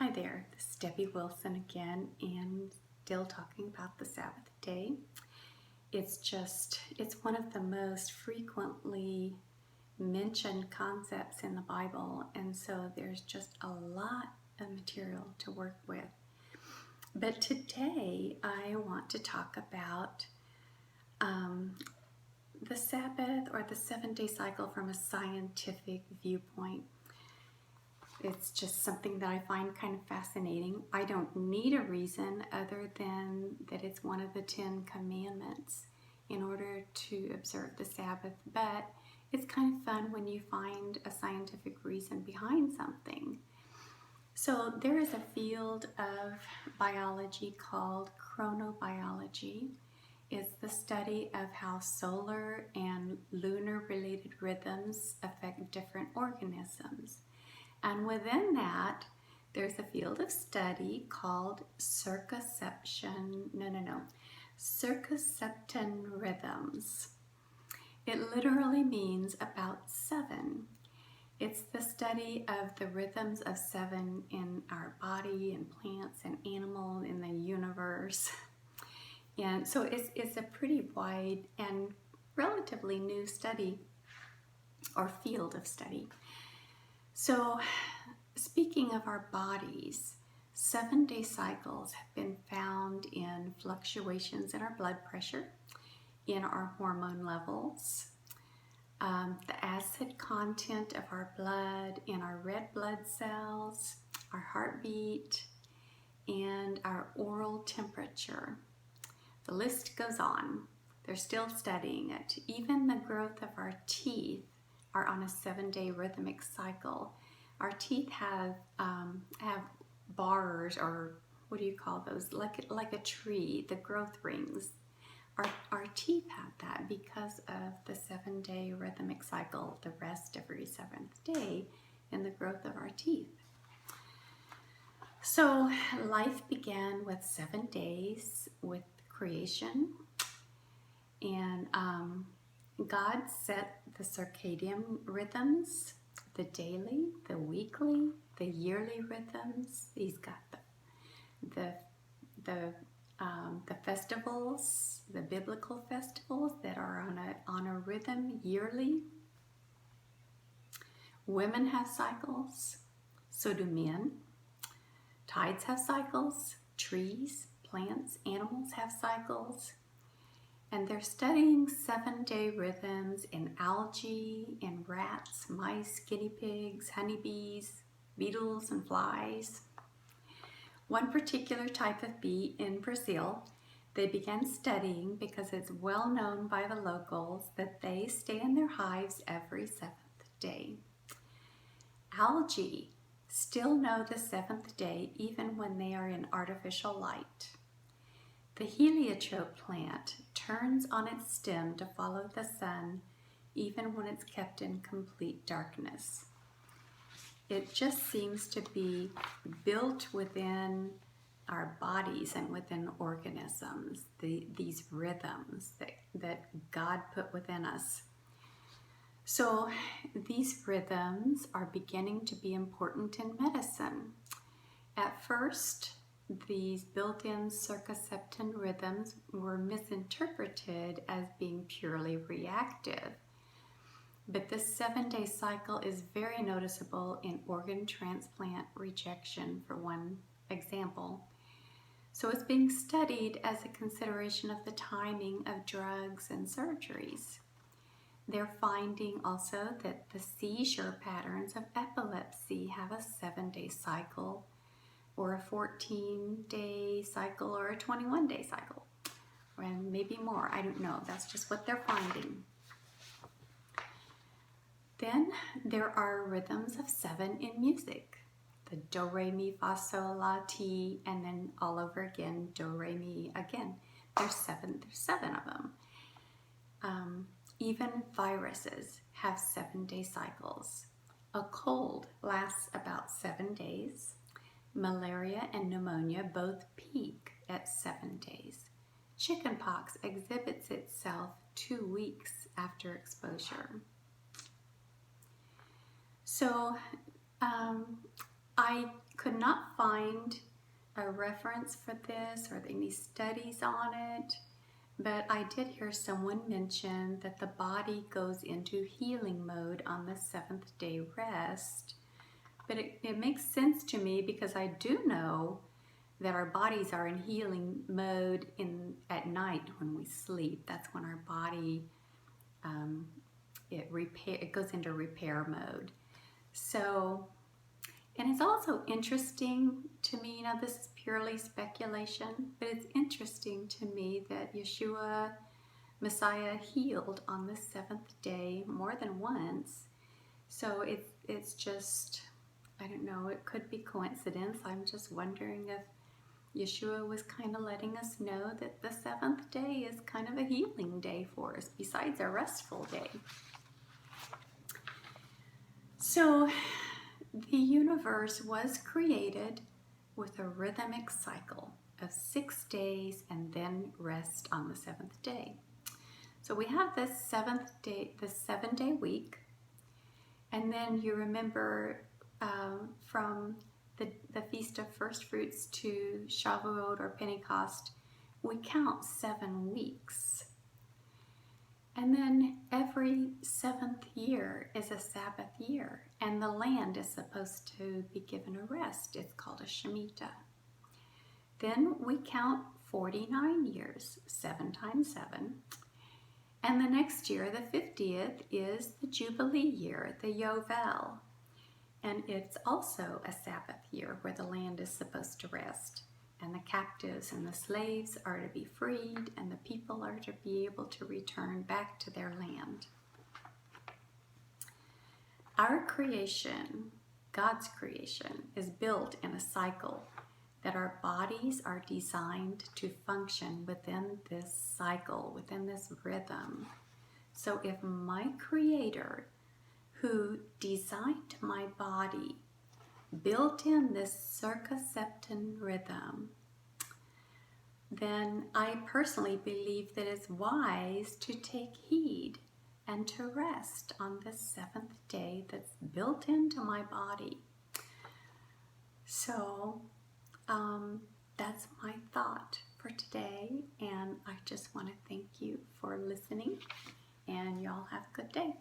Hi there, this is Debbie Wilson again, and still talking about the Sabbath day. It's one of the most frequently mentioned concepts in the Bible, and so there's just a lot of material to work with. But today I want to talk about the Sabbath or the 7-day cycle from a scientific viewpoint. It's just something that I find kind of fascinating. I don't need a reason other than that it's one of the 10 commandments in order to observe the Sabbath, but it's kind of fun when you find a scientific reason behind something. So there is a field of biology called chronobiology. It's the study of how solar and lunar related rhythms affect different organisms. And within that, there's a field of study called Circaseptan Rhythms. It literally means about 7. It's the study of the rhythms of 7 in our body and plants and animals in the universe. And so it's a pretty wide and relatively new study or field of study. So, speaking of our bodies, 7-day cycles have been found in fluctuations in our blood pressure, in our hormone levels, the acid content of our blood, in our red blood cells, our heartbeat, and our oral temperature. The list goes on. They're still studying it. Even the growth of our teeth are on a 7-day rhythmic cycle. Our teeth have bars, or what do you call those? Like a tree, the growth rings. Our teeth have that because of the 7-day rhythmic cycle, the rest every 7th day, and the growth of our teeth. So life began with 7 days with creation, and God set the circadian rhythms, the daily, the weekly, the yearly rhythms. He's got the festivals, the biblical festivals that are on a rhythm yearly. Women have cycles, so do men. Tides have cycles. Trees, plants, animals have cycles. And they're studying 7-day rhythms in algae, in rats, mice, guinea pigs, honeybees, beetles, and flies. One particular type of bee in Brazil, they began studying because it's well known by the locals that they stay in their hives every 7th day. Algae still know the 7th day even when they are in artificial light. The heliotrope plant turns on its stem to follow the sun even when it's kept in complete darkness. It just seems to be built within our bodies and within organisms, these rhythms that God put within us. So these rhythms are beginning to be important in medicine. At first, these built-in circaseptan rhythms were misinterpreted as being purely reactive. But this 7-day cycle is very noticeable in organ transplant rejection, for one example. So it's being studied as a consideration of the timing of drugs and surgeries. They're finding also that the seizure patterns of epilepsy have a 7-day cycle, or a 14-day cycle, or a 21-day cycle, and maybe more. I don't know. That's just what they're finding. Then there are rhythms of 7 in music. The do, re, mi, fa, sol, la, ti, and then all over again, do, re, mi again. There's 7 of them. Even viruses have 7-day cycles. A cold lasts about 7 days. Malaria and pneumonia both peak at 7 days. Chickenpox exhibits itself 2 weeks after exposure. So I could not find a reference for this or any studies on it, but I did hear someone mention that the body goes into healing mode on the seventh day rest. But it makes sense to me because I do know that our bodies are in healing mode at night when we sleep. That's when our body it goes into repair mode. So, and it's also interesting to me, this is purely speculation, but it's interesting to me that Yeshua, Messiah, healed on the seventh day more than once. So it's just, I don't know, it could be coincidence. I'm just wondering if Yeshua was kind of letting us know that the seventh day is kind of a healing day for us, besides a restful day. So the universe was created with a rhythmic cycle of 6 days and then rest on the seventh day. So we have this 7-day week, and then you remember from the Feast of First Fruits to Shavuot or Pentecost, we count 7 weeks. And then every 7th year is a Sabbath year, and the land is supposed to be given a rest. It's called a Shemitah. Then we count 49 years, 7 times 7. And the next year, the 50th, is the Jubilee year, the Yovel. And it's also a Sabbath year where the land is supposed to rest. And the captives and the slaves are to be freed, and the people are to be able to return back to their land. Our creation, God's creation, is built in a cycle that our bodies are designed to function within this cycle, within this rhythm. So if my Creator, who designed my body, built in this Circaseptan rhythm, then I personally believe that it's wise to take heed and to rest on this 7th day that's built into my body. So that's my thought for today, and I just want to thank you for listening, and y'all have a good day.